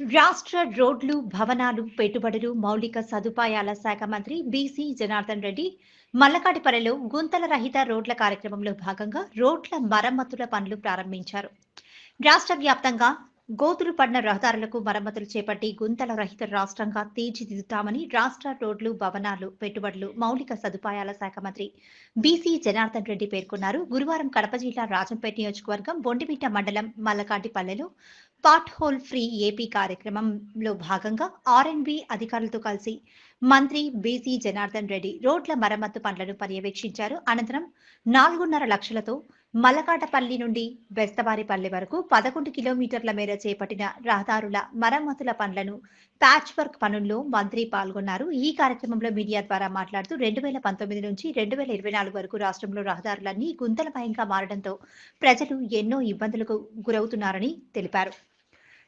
రాష్ట్ర రోడ్లు, భవనాలు, పెట్టుబడులు, మౌలిక సదుపాయాల శాఖ మంత్రి బీసీ జనార్దన్ రెడ్డి మల్లకాటిపల్లెలో గుంతల రహిత రోడ్ల కార్యక్రమంలో భాగంగా రోడ్ల మరమ్మతుల పనులు ప్రారంభించారు. రాష్ట్ర వ్యాప్తంగా గోతులు పడిన రహదారులకు మరమ్మతులు చేపట్టి గుంతల రహిత రాష్ట్రంగా తీర్చిదిద్దుతామని రాష్ట్ర రోడ్లు, భవనాలు, పెట్టుబడులు, మౌలిక సదుపాయాల శాఖ మంత్రి బీసీ జనార్దన్ రెడ్డి పేర్కొన్నారు. గురువారం కడప జిల్లా రాజంపేట నియోజకవర్గం బొండిమిట్ట మండలం మల్లకాటిపల్లెలో పాట్ హోల్ ఫ్రీ ఏపీ కార్యక్రమంలో భాగంగా ఆర్ఎండ్బి అధికారులతో కలిసి మంత్రి బీసీ జనార్దన్ రెడ్డి రోడ్ల మరమ్మతు పనులను పర్యవేక్షించారు. అనంతరం 4.5 లక్షలతో మల్లకాటపల్లి నుండి బెస్తవారిపల్లి వరకు 11 కిలోమీటర్ల మేర చేపట్టిన రహదారుల మరమ్మతుల పనులను ప్యాచ్ వర్క్ పనుల్లో మంత్రి పాల్గొన్నారు. ఈ కార్యక్రమంలో మీడియా ద్వారా మాట్లాడుతూ 2019 నుంచి 2024 వరకు రాష్ట్రంలో రహదారులన్నీ గుంతలమయంగా మారడంతో ప్రజలు ఎన్నో ఇబ్బందులకు గురవుతున్నారని తెలిపారు.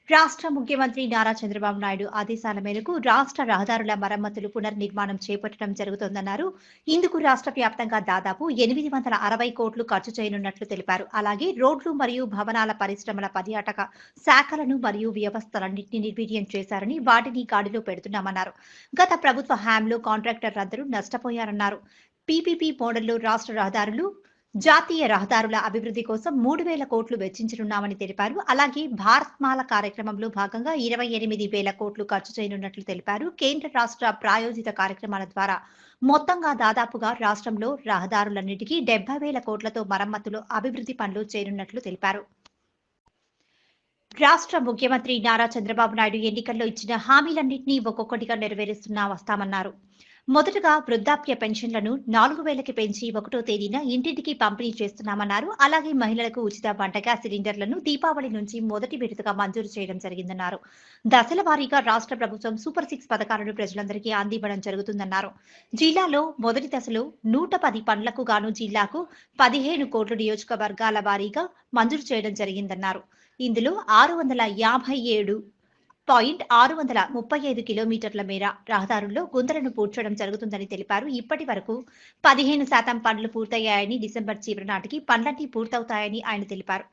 రాష్ట్ర ముఖ్యమంత్రి నారా చంద్రబాబు నాయుడు ఆదేశాల మేరకు రాష్ట్ర రహదారుల మరమ్మతులు పునర్నిర్మాణం చేపట్టడం జరుగుతోందన్నారు. ఇందుకు రాష్ట్ర వ్యాప్తంగా దాదాపు 860 కోట్లు ఖర్చు చేయనున్నట్లు తెలిపారు. అలాగే రోడ్లు మరియు భవనాల పరిశ్రమల పర్యాటక శాఖలను మరియు వ్యవస్థలన్నింటినీ నిర్వీర్యం చేశారని, వాటిని గాడిలో పెడుతున్నామన్నారు. గత ప్రభుత్వ హయాంలో కాంట్రాక్టర్లందరూ నష్టపోయారన్నారు. పీపీపీ మోడల్లో రాష్ట్ర రహదారులు, జాతీయ రహదారుల అభివృద్ధి కోసం 3,000 కోట్లు వెచ్చించనున్నామని తెలిపారు. అలాగే భారత్ మాల కార్యక్రమంలో భాగంగా 28,000 కోట్లు ఖర్చు చేయనున్నట్లు తెలిపారు. కేంద్ర రాష్ట్ర ప్రాయోజిత కార్యక్రమాల ద్వారా మొత్తంగా దాదాపుగా రాష్ట్రంలో రహదారులన్నిటికీ 70,000 కోట్లతో మరమ్మతులు, అభివృద్ధి పనులు చేయనున్నట్లు తెలిపారు. రాష్ట్ర ముఖ్యమంత్రి నారా చంద్రబాబు నాయుడు ఎన్నికల్లో ఇచ్చిన హామీలన్నింటినీ ఒక్కొక్కటిగా వస్తామన్నారు. మొదటగా వృద్ధాప్య పెన్షన్లను 4,000కి పెంచి 1వ తేదీన ఇంటింటికి పంపిణీ చేస్తున్నామన్నారు. అలాగే మహిళలకు ఉచిత వంట గ్యాస్ సిలిండర్లను దీపావళి నుంచి మొదటి విడతగా మంజూరు చేయడం జరిగిందన్నారు. దశల వారీగా రాష్ట్ర ప్రభుత్వం సూపర్ 6 పథకాలను ప్రజలందరికీ అందివ్వడం జరుగుతుందన్నారు. జిల్లాలో మొదటి దశలో 110 పనులకు గాను జిల్లాకు 15 కోట్ల నియోజకవర్గాల వారీగా మంజూరు చేయడం జరిగిందన్నారు. ఇందులో 657.635 కిలోమీటర్ల మేర రహదారుల్లో గుంతలను పూడ్చడం జరుగుతుందని తెలిపారు. ఇప్పటి వరకు 15% పనులు పూర్తయ్యాయని, డిసెంబర్ చివరి నాటికి పనులన్నీ పూర్తవుతాయని ఆయన తెలిపారు.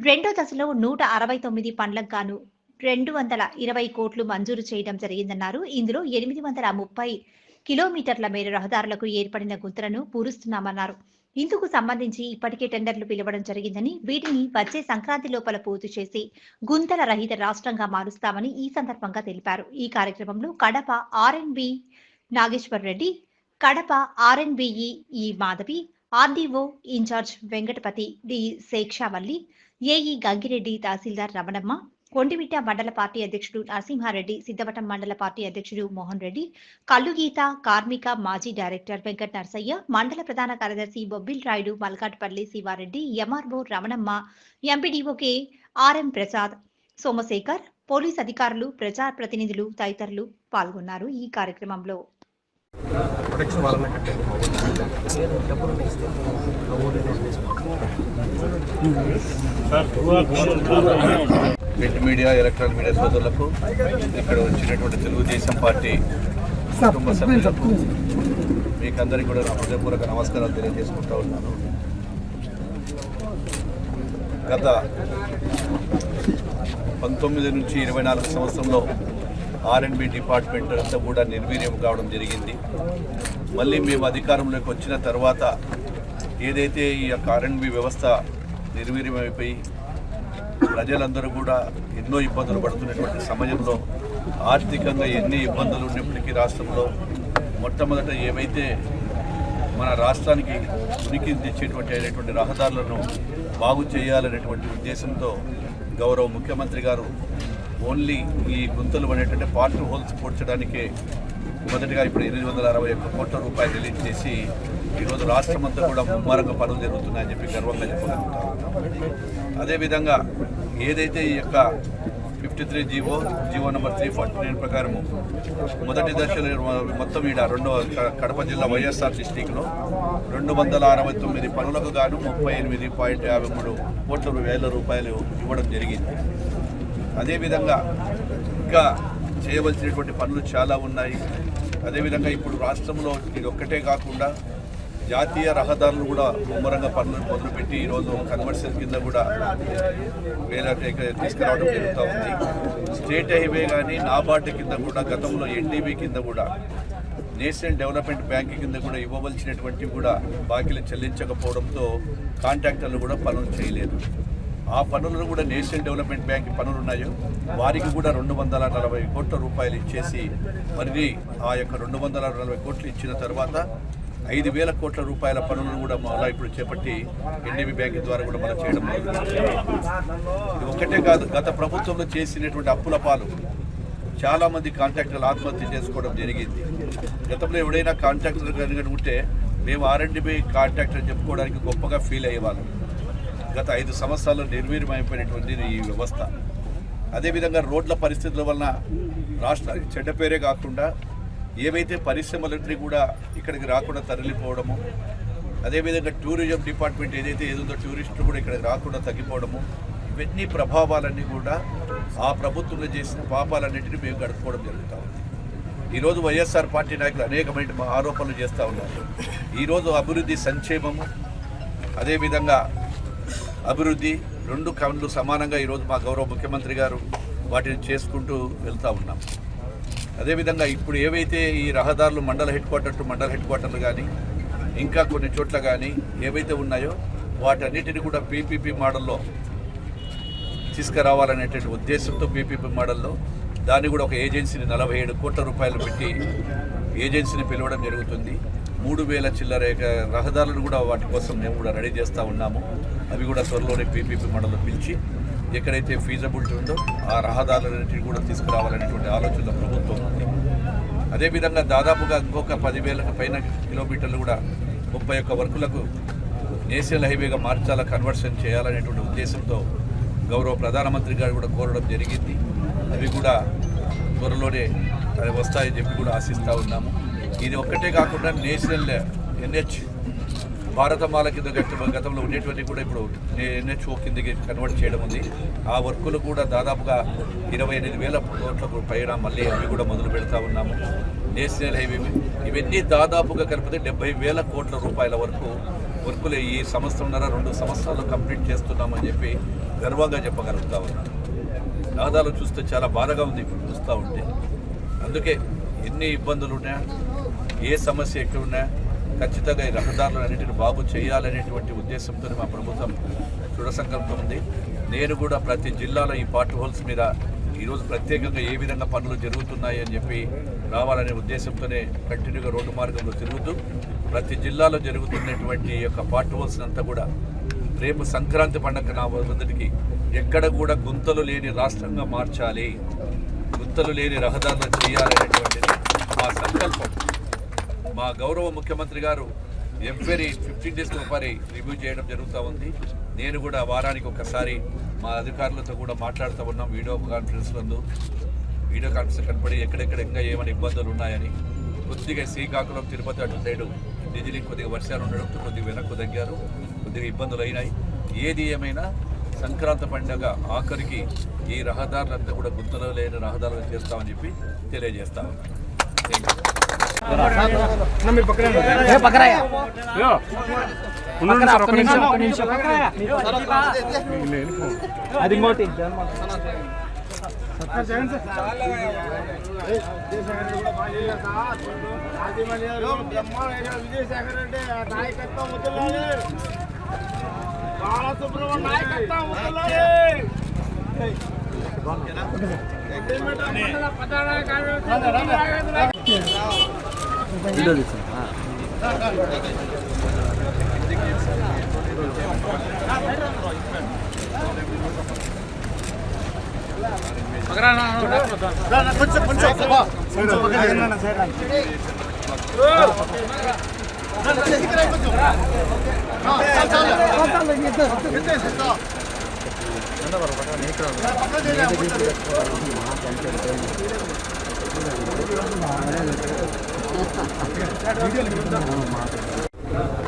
రెండో దశలో 169 పనులకు గాను 220 కోట్లు మంజూరు చేయడం జరిగిందన్నారు. ఇందులో 830 కిలోమీటర్ల మేర రహదారులకు ఏర్పడిన గుంతలను పూరుస్తున్నామన్నారు. ఇందుకు సంబంధించి ఇప్పటికే టెండర్లు పిలవడం జరిగిందని, వీటిని వచ్చే సంక్రాంతి లోపల పూర్తి చేసి గుంతల రహిత రాష్ట్రంగా మారుస్తామని ఈ సందర్భంగా తెలిపారు. ఈ కార్యక్రమంలో Kadapa RNB Nageswar Reddy, Kadapa RNB EE Madhavi, RDO incharge Venkatapathi, D Shekshavalli, AE Gangireddy, తహసీల్దార్ రమణమ్మ, కొండిమిట్ట మండల పార్టీ అధ్యక్షుడు నరసింహారెడ్డి, సిద్ధవటం మండల పార్టీ అధ్యక్షుడు మోహన్ రెడ్డి, కల్లుగీత కార్మిక మాజీ డైరెక్టర్ వెంకట నరసయ్య, మండల ప్రధాన కార్యదర్శి బొబ్బిల్ రాయుడు, మల్కాట్పల్లి శివారెడ్డి, ఎంఆర్ఓ రమణమ్మ, ఎంపీడీఓకే ఆర్ఎం ప్రసాద్, సోమశేఖర్, పోలీస్ అధికారులు, ప్రజా ప్రతినిధులు తదితరులు పాల్గొన్నారు. ఈ కార్యక్రమంలో ప్రింట్ మీడియా, ఎలక్ట్రానిక్ మీడియా సోదరులకు, ఇక్కడ వచ్చినటువంటి తెలుగుదేశం పార్టీ కుటుంబ సభ్యులకు మీకందరికీ కూడా నా హృదయపూర్వక నమస్కారాలు తెలియజేసుకుంటా ఉన్నాను. గత 19 నుంచి 24 సంవత్సరంలో ఆర్ఎండ్బి డిపార్ట్మెంట్ అంతా కూడా నిర్వీర్యం కావడం జరిగింది. మళ్ళీ మేము అధికారంలోకి వచ్చిన తర్వాత ఏదైతే ఈ యొక్క ఆర్ఎండ్బి వ్యవస్థ నిర్వీర్యమైపోయి ప్రజలందరూ కూడా ఎన్నో ఇబ్బందులు పడుతున్నటువంటి సమయంలో ఆర్థికంగా ఎన్ని ఇబ్బందులు ఉన్నప్పటికీ రాష్ట్రంలో మొట్టమొదట ఏవైతే మన రాష్ట్రానికి ఉనికి తెచ్చేటువంటి రహదారులను బాగు చేయాలనేటువంటి ఉద్దేశంతో గౌరవ ముఖ్యమంత్రి గారు ఓన్లీ ఈ గుంతలు అనేటువంటి పార్ట్ హోల్స్ పూడ్చడానికే మొదటిగా ఇప్పుడు 861 కోట్ల రూపాయలు రిలీజ్ చేసి ఈరోజు రాష్ట్రం అంతా కూడా ముమ్మరంగా పనులు జరుగుతున్నాయని చెప్పి గర్వంగా చెప్పగలుగుతాం. అదేవిధంగా ఏదైతే ఈ యొక్క 53 జీవో నెంబర్ 349 ప్రకారము మొదటి దశలో మొత్తం ఈడ కడప జిల్లా వైఎస్ఆర్ డిస్టిక్లో 269 పనులకు గాను 38.53 కోట్ల రూపాయలు ఇవ్వడం జరిగింది. అదేవిధంగా ఇంకా చేయవలసినటువంటి పనులు చాలా ఉన్నాయి. అదేవిధంగా ఇప్పుడు రాష్ట్రంలో ఇది ఒక్కటే కాకుండా జాతీయ రహదారులు కూడా ముమ్మరంగా పనులను మొదలుపెట్టి ఈరోజు కన్వర్షన్ కింద కూడా వేరే తీసుకురావడం జరుగుతూ ఉంది. స్టేట్ హైవే కానీ నాబార్డు కింద కూడా గతంలో ఎన్డీబీ కింద కూడా నేషనల్ డెవలప్మెంట్ బ్యాంక్ కింద కూడా ఇవ్వవలసినటువంటి కూడా బాకీలు చెల్లించకపోవడంతో కాంట్రాక్టర్లు కూడా పనులు చేయలేదు. ఆ పనులను కూడా నేషనల్ డెవలప్మెంట్ బ్యాంక్ పనులు ఉన్నాయో వారికి కూడా 240 కోట్ల రూపాయలు ఇచ్చేసి మరి ఆ యొక్క 240 కోట్లు ఇచ్చిన తర్వాత 5,000 కోట్ల రూపాయల పనులను కూడా మళ్ళీ ఇప్పుడు చేపట్టి ఎన్డీబీ బ్యాంక్ ద్వారా కూడా మనం చేయడం ఇది ఒక్కటే కాదు, గత ప్రభుత్వంలో చేసినటువంటి అప్పుల పాలు చాలామంది కాంట్రాక్టర్లు ఆత్మహత్య చేసుకోవడం జరిగింది. గతంలో ఎవడైనా కాంట్రాక్టర్ కనుక ఉంటే మేము R&B కాంట్రాక్టర్ చెప్పుకోవడానికి గొప్పగా ఫీల్ అయ్యేవాళ్ళం. గత 5 సంవత్సరాల్లో నిర్వీర్యమైపోయినటువంటి ఈ వ్యవస్థ. అదేవిధంగా రోడ్ల పరిస్థితుల వలన రాష్ట్రానికి చెడ్డ పేరే కాకుండా ఏవైతే పరిశ్రమలన్నీ కూడా ఇక్కడికి రాకుండా తరలిపోవడము, అదేవిధంగా టూరిజం డిపార్ట్మెంట్ ఏదైతే ఏదో టూరిస్టులు కూడా ఇక్కడికి రాకుండా తగ్గిపోవడము, ఇవన్నీ ప్రభావాలన్నీ కూడా ఆ ప్రభుత్వంలో చేసిన పాపాలన్నింటినీ మేము గడుపుకోవడం జరుగుతూ ఉంది. ఈరోజు వైఎస్ఆర్ పార్టీ నాయకులు అనేకమైన ఆరోపణలు చేస్తూ ఉన్నారు. ఈరోజు అభివృద్ధి, సంక్షేమము, అదేవిధంగా అభివృద్ధి రెండు కళ్ళు సమానంగా ఈరోజు మా గౌరవ ముఖ్యమంత్రి గారు వాటిని చేసుకుంటూ వెళ్తూ ఉన్నాం. అదేవిధంగా ఇప్పుడు ఏవైతే ఈ రహదారులు మండల హెడ్ క్వార్టర్లు కానీ ఇంకా కొన్ని చోట్ల కానీ ఏవైతే ఉన్నాయో వాటన్నిటిని కూడా పీపీపీ మోడల్లో తీసుకురావాలనేటువంటి ఉద్దేశంతో పీపీపీ మోడల్లో దాన్ని కూడా ఒక ఏజెన్సీని 47 కోట్ల రూపాయలు పెట్టి ఏజెన్సీని పిలవడం జరుగుతుంది. 3,000 చిల్లర రహదారులను కూడా వాటి కోసం మేము కూడా రెడీ చేస్తూ ఉన్నాము. అవి కూడా త్వరలోనే పీపీపీ మోడల్లో పిలిచి ఎక్కడైతే ఫీజబిలిటీ ఉందో ఆ రహదారులన్నింటినీ కూడా తీసుకురావాలనేటువంటి ఆలోచన ప్రభుత్వం ఉంది. అదేవిధంగా దాదాపుగా ఇంకొక 10,000 పైన కిలోమీటర్లు కూడా 31 వర్కులకు నేషనల్ హైవేగా మార్చాల కన్వర్షన్ చేయాలనేటువంటి ఉద్దేశంతో గౌరవ ప్రధానమంత్రి గారు కూడా కోరడం జరిగింది. అవి కూడా త్వరలోనే వస్తాయని చెప్పి కూడా ఆశిస్తూ ఉన్నాము. ఇది ఒక్కటే కాకుండా నేషనల్ NH భారతమాల కింద గతంలో ఉండేటువంటి కూడా ఇప్పుడు NHO కిందకి కన్వర్ట్ చేయడం ఉంది. ఆ వర్కులు కూడా దాదాపుగా 28,000 కోట్లకు పైన మళ్ళీ అవి కూడా మొదలు పెడతా ఉన్నాము. నేషనల్ హైవే ఇవన్నీ దాదాపుగా కలిపితే 70,000 కోట్ల రూపాయల వరకు వర్కులు ఈ సంవత్సరంన్నర 2 సంవత్సరాలు కంప్లీట్ చేస్తున్నామని చెప్పి గర్వంగా చెప్పగలుగుతా ఉన్నాను. రహదారులు చూస్తే చాలా బాధగా ఉంది ఇప్పుడు చూస్తూ ఉంటే. అందుకే ఎన్ని ఇబ్బందులు ఉన్నాయా, ఏ సమస్య ఎక్కడ ఉన్నాయా, ఖచ్చితంగా ఈ రహదారులు అన్నింటిని బాగు చేయాలనేటువంటి ఉద్దేశంతో మా ప్రభుత్వం దృఢ సంకల్పం ఉంది. నేను కూడా ప్రతి జిల్లాలో ఈ పార్ట్ హోల్స్ మీద ఈరోజు ప్రత్యేకంగా ఏ విధంగా పనులు జరుగుతున్నాయి అని చెప్పి రావాలనే ఉద్దేశంతోనే కంటిన్యూగా రోడ్డు మార్గంలో తిరుగుతూ ప్రతి జిల్లాలో జరుగుతున్నటువంటి యొక్క పార్ట్ హోల్స్ అంతా కూడా రేపు సంక్రాంతి పండుగ నా మొదటికి ఎక్కడ కూడా గుంతలు లేని రాష్ట్రంగా మార్చాలి, గుంతలు లేని రహదారులు చేయాలనేటువంటిది మా సంకల్పం. మా గౌరవ ముఖ్యమంత్రి గారు ఎవ్రీ 15 days ఒకసారి రివ్యూ చేయడం జరుగుతూ ఉంది. నేను కూడా వారానికి ఒకసారి మా అధికారులతో కూడా మాట్లాడుతూ ఉన్నాం. వీడియో కాన్ఫరెన్స్ కనపడి ఎక్కడెక్కడ ఇంకా ఏమైనా ఇబ్బందులు ఉన్నాయని. కొద్దిగా శ్రీకాకుళం, తిరుపతి అటు సైడు ఢిల్లీకి కొద్దిగా వర్షాలు ఉండడంతో కొద్దిగా వెనక్కు తగ్గారు, కొద్దిగా ఇబ్బందులు అయినాయి. ఏది ఏమైనా సంక్రాంతి పండుగ ఆఖరికి ఈ రహదారులంతా కూడా గుంతలు లేని రహదారులు చేస్తామని చెప్పి తెలియజేస్తాము.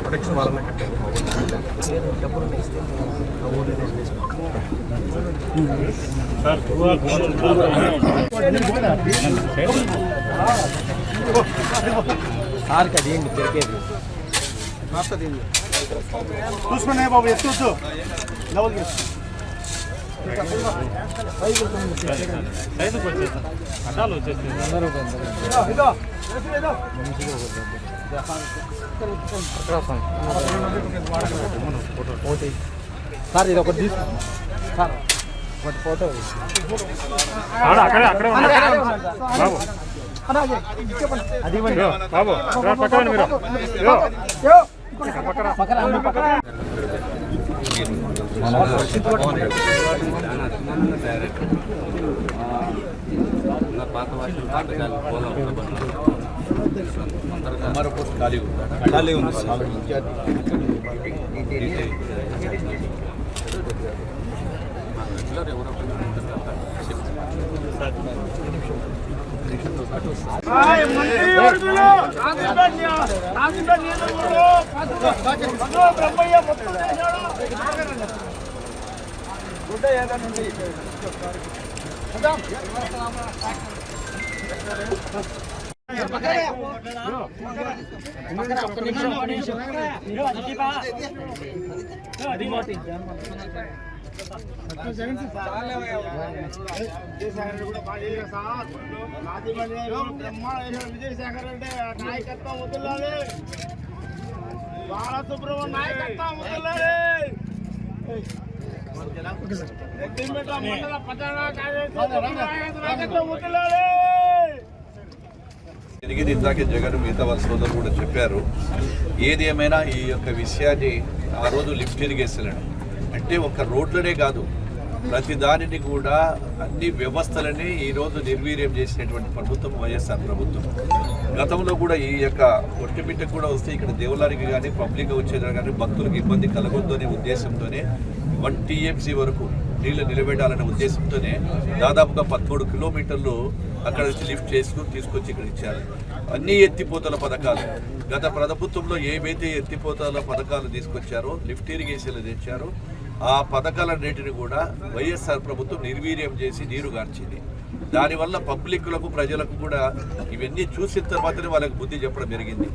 ప్రొటెక్షన్ వాళ్ళనే కట్టారు. సార్ కదేంటి తిరిగేది చూసుకునే బాబు ఎత్తు లెవెల్ సార్ ఇది ఒకటి తీసుకున్నాం సార్ ఒకటి ఫోటో అది బాబు हमारा पोस्ट खाली ఉంది విజయశేఖర్ రెడ్డి నాయకత్వం వదిలాలి, బాలసుబ్రహ్మణ్యం నాయకత్వం వదిలాలి, మండల ప్రధాన నాయకత్వం వదిలాలి. జరిగింది ఇందాకే జగన్ మిగతా వాళ్ళ సోదరులు కూడా చెప్పారు. ఏది ఏమైనా ఈ యొక్క విషయాన్ని ఆ రోజు లిఫ్ట్ ఇరిగేషన్ అంటే ఒక రోడ్లనే కాదు, ప్రతి దానిని కూడా అన్ని వ్యవస్థలని ఈరోజు నిర్వీర్యం చేసినటువంటి ప్రభుత్వం వైఎస్ఆర్ ప్రభుత్వం. గతంలో కూడా ఈ యొక్క ఒట్టిమిట్టకు కూడా వస్తే ఇక్కడ దేవులారికి కానీ పబ్లిక్ వచ్చేది కానీ భక్తులకు ఇబ్బంది కలగొద్దు అనే ఉద్దేశంతోనే 1 TMC వరకు నీళ్లు నిలబెట్టాలనే ఉద్దేశంతోనే దాదాపుగా 13 కిలోమీటర్లు అక్కడ నుంచి లిఫ్ట్ తీసుకొచ్చి ఇక్కడ ఇచ్చారు. అన్ని ఎత్తిపోతల పథకాలు గత ప్రభుత్వంలో ఏవైతే ఎత్తిపోతల పథకాలు తీసుకొచ్చారో, లిఫ్ట్ ఇరిగేషన్లు తెచ్చారో, ఆ పథకాలన్నింటినీ కూడా వైఎస్ఆర్ ప్రభుత్వం నిర్వీర్యం చేసి నీరుగార్చింది. దానివల్ల పబ్లిక్లకు ప్రజలకు కూడా ఇవన్నీ చూసిన తర్వాతనే వాళ్ళకి బుద్ధి చెప్పడం జరిగింది.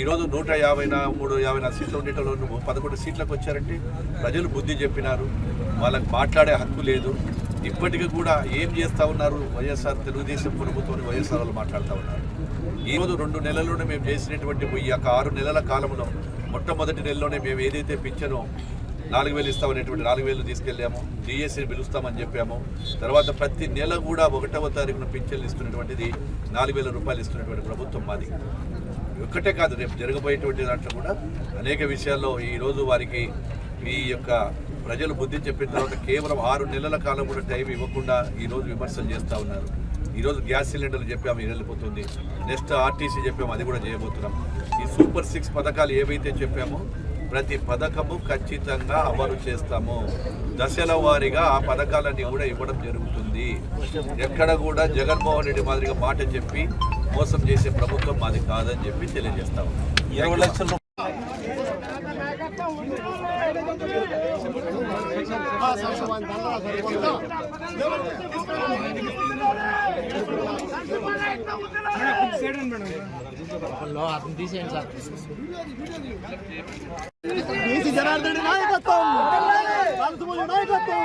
ఈరోజు 153-54 సీట్లు ఉండేటలో 11 సీట్లకు వచ్చారంటే ప్రజలు బుద్ధి చెప్పినారు. వాళ్ళకి మాట్లాడే హక్కు లేదు. ఇప్పటికీ కూడా ఏం చేస్తూ ఉన్నారు వైఎస్ఆర్ తెలుగుదేశం ప్రభుత్వం వైఎస్ఆర్ వాళ్ళు మాట్లాడుతూ ఉన్నారు. ఈరోజు 2 నెలల్లోనే మేము చేసినటువంటి ఈ యొక్క 6 నెలల కాలంలో మొట్టమొదటి నెలలోనే మేము ఏదైతే పింఛనో 4,000 ఇస్తామనేటువంటి 4,000 తీసుకెళ్ళాము, డిఎస్సీని పిలుస్తామని చెప్పాము. తర్వాత ప్రతి నెల కూడా 1వ తారీఖున పింఛన్లు ఇస్తున్నటువంటిది 4,000 రూపాయలు ఇస్తున్నటువంటి ప్రభుత్వం మాది. ఒక్కటే కాదు, రేపు జరగబోయేటువంటి దాంట్లో కూడా అనేక విషయాల్లో ఈరోజు వారికి ఈ యొక్క ప్రజలు బుద్ధి చెప్పిన తర్వాత కేవలం 6 నెలల కాలం కూడా టైం ఇవ్వకుండా ఈరోజు విమర్శలు చేస్తూ ఉన్నారు. ఈరోజు గ్యాస్ సిలిండర్లు చెప్పాము, ఇది వెళ్ళిపోతుంది. నెక్స్ట్ ఆర్టీసీ చెప్పాము, అది కూడా చేయబోతున్నాం. ఈ సూపర్ 6 పథకాలు ఏవైతే చెప్పామో ప్రతి పథకము ఖచ్చితంగా అమలు చేస్తాము. దశల వారీగా ఆ పథకాలన్నీ కూడా ఇవ్వడం జరుగుతుంది. ఎక్కడ కూడా జగన్మోహన్ రెడ్డి మాదిరిగా మాట చెప్పి మోసం చేసే ప్రభుత్వం మాది కాదని చెప్పి తెలియజేస్తాము. 20 లక్షల జనార్దన్ నాయకత్వం, నాయకత్వం,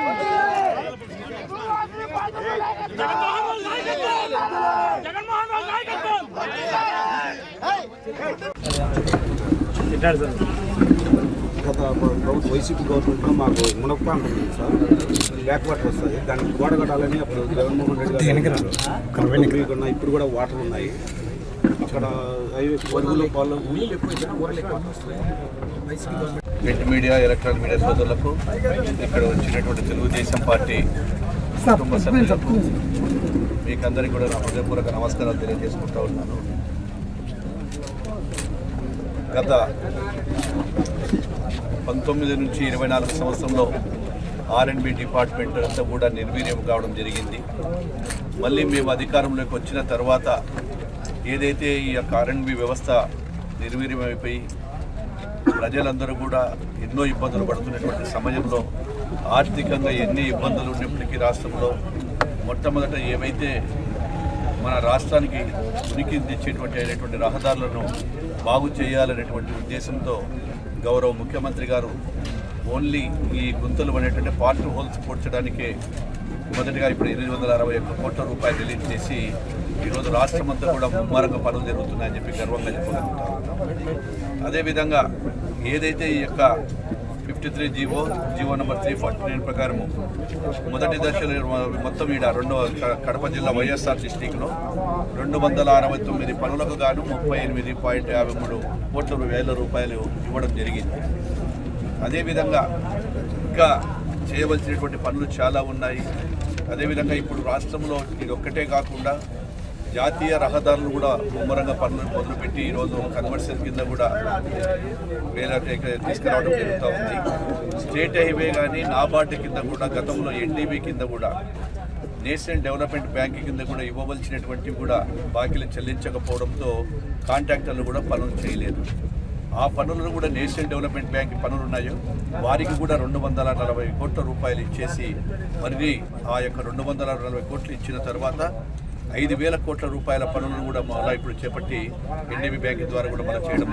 గత ప్రభుత్వ వైసీపీ గవర్నమెంట్లో మాకు మునప ప్రాంతం ఉంది సార్, బ్యాక్ వాటర్ వస్తుంది. దానికి గోడ కట్టాలని అప్పుడు జగన్మోహన్ రెడ్డి గారు ఇప్పుడు కూడా వాటర్ ఉన్నాయి. అక్కడ వరుగులు పాలు ప్రింట్ మీడియా, ఎలక్ట్రానిక్ మీడియా సోదరులకు, ఇక్కడ వచ్చినటువంటి తెలుగుదేశం పార్టీ కుటుంబ సభ్యులకు మీకందరికీ కూడా నా హృదయపూర్వక నమస్కారాలు తెలియజేసుకుంటూ ఉన్నాను. గత 19 నుంచి 24 సంవత్సరంలో R&B డిపార్ట్మెంట్ అంతా కూడా నిర్వీర్యం కావడం జరిగింది. మళ్ళీ మేము అధికారంలోకి వచ్చిన తర్వాత ఏదైతే ఈ యొక్క R&B వ్యవస్థ నిర్వీర్యమైపోయి ప్రజలందరూ కూడా ఎన్నో ఇబ్బందులు పడుతున్నటువంటి సమయంలో ఆర్థికంగా ఎన్ని ఇబ్బందులు ఉన్నప్పటికీ రాష్ట్రంలో మొట్టమొదట ఏవైతే మన రాష్ట్రానికి ఉనికి తెచ్చేటువంటి రహదారులను బాగు చేయాలనేటువంటి ఉద్దేశంతో గౌరవ ముఖ్యమంత్రి గారు ఓన్లీ ఈ గుంతలు అనేటువంటి పార్ట్ హోల్స్ పూడ్చడానికే మొదటిగా ఇప్పుడు 861 కోట్ల రూపాయలు రిలీజ్ చేసి ఈరోజు రాష్ట్రం అంతా కూడా ముమ్మరంగా పనులు జరుగుతున్నాయని చెప్పి గర్వంగా చెప్పగలుగుతాం. అదేవిధంగా ఏదైతే ఈ యొక్క 53 జీవో నెంబర్ 349 ప్రకారము మొదటి దశలో మొత్తం ఈడ కడప జిల్లా వైఎస్ఆర్ డిస్టిక్లో 269 పనులకు గాను 38.53 కోట్ల రూపాయలు ఇవ్వడం జరిగింది. అదేవిధంగా ఇంకా చేయవలసినటువంటి పనులు చాలా ఉన్నాయి. అదేవిధంగా ఇప్పుడు రాష్ట్రంలో ఇది ఒక్కటే కాకుండా జాతీయ రహదారులు కూడా ముమ్మరంగా పనులు మొదలుపెట్టి ఈరోజు కన్వర్షన్ కింద కూడా వేరే తీసుకురావడం జరుగుతూ ఉంది. స్టేట్ హైవే కానీ నాబార్డు కింద కూడా గతంలో ఎన్డీబీ కింద కూడా నేషనల్ డెవలప్మెంట్ బ్యాంక్ కింద కూడా ఇవ్వవలసినటువంటి కూడా బాకీలు చెల్లించకపోవడంతో కాంట్రాక్టర్లు కూడా పనులు చేయలేదు. ఆ పనులను కూడా నేషనల్ డెవలప్మెంట్ బ్యాంక్ పనులు ఉన్నాయో వారికి కూడా 240 కోట్ల రూపాయలు ఇచ్చేసి మరి ఆ యొక్క 240 కోట్లు ఇచ్చిన తర్వాత 5,000 కోట్ల రూపాయల పనులను కూడా మళ్ళీ ఇప్పుడు చేపట్టి ఎన్డీబీ బ్యాంక్ ద్వారా కూడా మనం చేయడం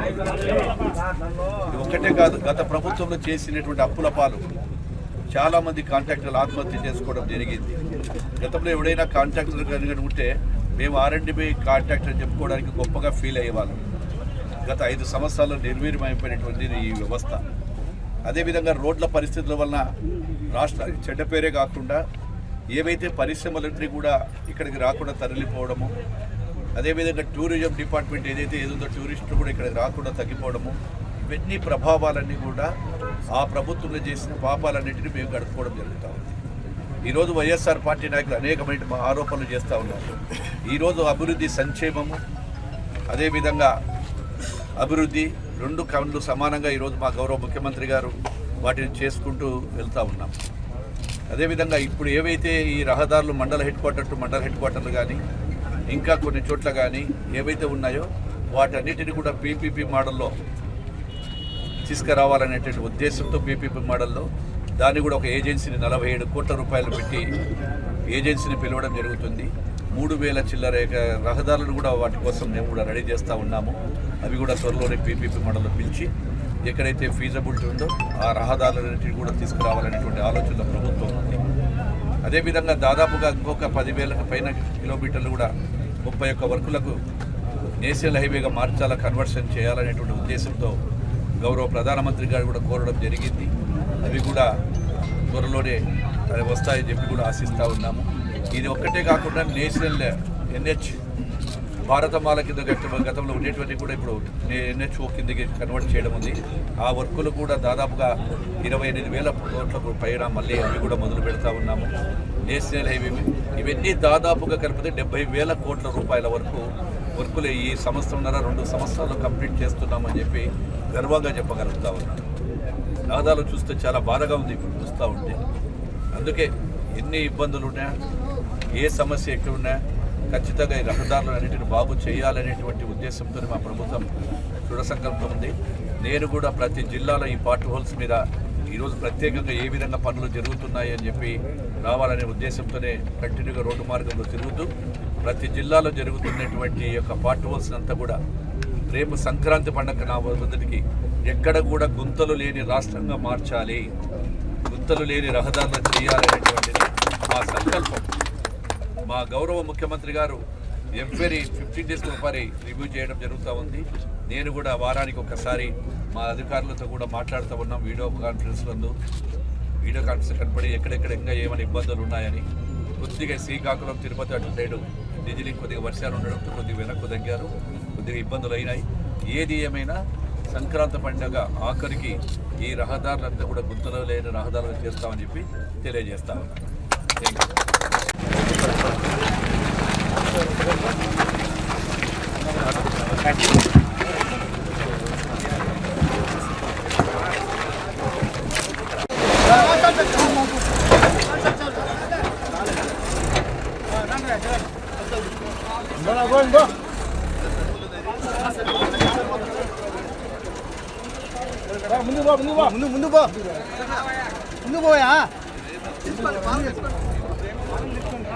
ఇది ఒక్కటే కాదు, గత ప్రభుత్వంలో చేసినటువంటి అప్పుల పాలు చాలామంది కాంట్రాక్టర్లు ఆత్మహత్య చేసుకోవడం జరిగింది. గతంలో ఎవడైనా కాంట్రాక్టర్ కనుక ఉంటే మేము R&B కాంట్రాక్టర్ చెప్పుకోవడానికి గొప్పగా ఫీల్ అయ్యేవాళ్ళం. గత 5 సంవత్సరాల్లో నిర్వీర్యమైపోయినటువంటి ఈ వ్యవస్థ. అదేవిధంగా రోడ్ల పరిస్థితుల వలన రాష్ట్రానికి చెడ్డ పేరే కాకుండా ఏవైతే పరిశ్రమలన్నీ కూడా ఇక్కడికి రాకుండా తరలిపోవడము, అదేవిధంగా టూరిజం డిపార్ట్మెంట్ ఏదైతే ఏదో టూరిస్టులు కూడా ఇక్కడికి రాకుండా తగ్గిపోవడము, ఇవన్నీ ప్రభావాలన్నీ కూడా ఆ ప్రభుత్వంలో చేసిన పాపాలన్నింటినీ మేము గడుపుకోవడం జరుగుతూ ఉంది. ఈరోజు వైఎస్ఆర్ పార్టీ నాయకులు అనేకమైన ఆరోపణలు చేస్తూ ఉన్నారు. ఈరోజు అభివృద్ధి, సంక్షేమము, అదేవిధంగా అభివృద్ధి 2 కన్నులు సమానంగా ఈరోజు మా గౌరవ ముఖ్యమంత్రి గారు వాటిని చేసుకుంటూ వెళ్తూ ఉన్నాం. అదేవిధంగా ఇప్పుడు ఏవైతే ఈ రహదారులు మండల హెడ్ క్వార్టర్లు కానీ ఇంకా కొన్ని చోట్ల కానీ ఏవైతే ఉన్నాయో వాటన్నిటిని కూడా పీపీపీ మోడల్లో తీసుకురావాలనేటువంటి ఉద్దేశంతో పీపీపీ మోడల్లో దాన్ని కూడా ఒక ఏజెన్సీని 47 కోట్ల రూపాయలు పెట్టి ఏజెన్సీని పిలవడం జరుగుతుంది. 3,000 చిల్లర రహదారులను కూడా వాటి కోసం మేము కూడా రెడీ చేస్తూ ఉన్నాము. అవి కూడా త్వరలోనే పీపీపీ మోడల్లో పిలిచి ఎక్కడైతే ఫీజబిలిటీ ఉందో ఆ రహదారులన్నింటినీ కూడా తీసుకురావాలనేటువంటి ఆలోచన ప్రభుత్వం ఉంది. అదేవిధంగా దాదాపుగా ఇంకొక 10,000 పైన కిలోమీటర్లు కూడా 31 వర్కులకు నేషనల్ హైవేగా మార్చాలా, కన్వర్షన్ చేయాలనేటువంటి ఉద్దేశంతో గౌరవ ప్రధానమంత్రి గారు కూడా కోరడం జరిగింది. అవి కూడా త్వరలోనే వస్తాయని చెప్పి కూడా ఆశిస్తూ ఉన్నాము. ఇది ఒక్కటే కాకుండా నేషనల్ NH భారతమాల కింద గతంలో ఉండేటువంటి కూడా ఇప్పుడు NHO కిందకి కన్వర్ట్ చేయడం ఉంది. ఆ వర్కులు కూడా దాదాపుగా 28,000 కోట్లకు పైన మళ్ళీ అవి కూడా మొదలు పెడతా ఉన్నాము. నేషనల్ హైవే ఇవన్నీ దాదాపుగా కలిపితే 70,000 కోట్ల రూపాయల వరకు వర్కులు ఈ సంవత్సరంన్నర 2 సంవత్సరాలు కంప్లీట్ చేస్తున్నామని చెప్పి గర్వంగా చెప్పగలుగుతా ఉన్నాను. రహదారులు చూస్తే చాలా బాధగా ఉంది ఇప్పుడు చూస్తూ ఉంటే. అందుకే ఎన్ని ఇబ్బందులు ఉన్నా, ఏ సమస్య ఎక్కడ ఉన్నా ఖచ్చితంగా ఈ రహదారులు అన్నింటిని బాగు చేయాలనేటువంటి ఉద్దేశంతో మా ప్రభుత్వం దృఢ సంకల్పం ఉంది. నేను కూడా ప్రతి జిల్లాలో ఈ పార్ట్ హోల్స్ మీద ఈరోజు ప్రత్యేకంగా ఏ విధంగా పనులు జరుగుతున్నాయి అని చెప్పి రావాలనే ఉద్దేశంతోనే కంటిన్యూగా రోడ్డు మార్గంలో తిరుగుతూ ప్రతి జిల్లాలో జరుగుతున్నటువంటి యొక్క పార్ట్ హోల్స్ అంతా కూడా రేపు సంక్రాంతి పండుగ నా మొదటికి ఎక్కడ కూడా గుంతలు లేని రాష్ట్రంగా మార్చాలి, గుంతలు లేని రహదారులు చేయాలనేటువంటిది మా సంకల్పం. మా గౌరవ ముఖ్యమంత్రి గారు ఎవ్రీ 15 డేస్కి ఒకసారి రివ్యూ చేయడం జరుగుతూ ఉంది. నేను కూడా వారానికి ఒకసారి మా అధికారులతో కూడా మాట్లాడుతూ ఉన్నాం. వీడియో కాన్ఫరెన్స్ కనపడి ఎక్కడెక్కడ ఇంకా ఏమైనా ఇబ్బందులు ఉన్నాయని. కొద్దిగా శ్రీకాకుళం, తిరుపతి అటు సైడు ఢిల్లీ కొద్దిగా వర్షాలు ఉండడంతో కొద్దిగా వెనక్కు తగ్గారు, కొద్దిగా ఇబ్బందులు అయినాయి. ఏది ఏమైనా సంక్రాంతి పండుగ ఆఖరికి ఈ రహదారులంతా కూడా గుంతలు లేని రహదారులు చేస్తామని చెప్పి తెలియజేస్తా ఉన్నాను. ముందు పోయా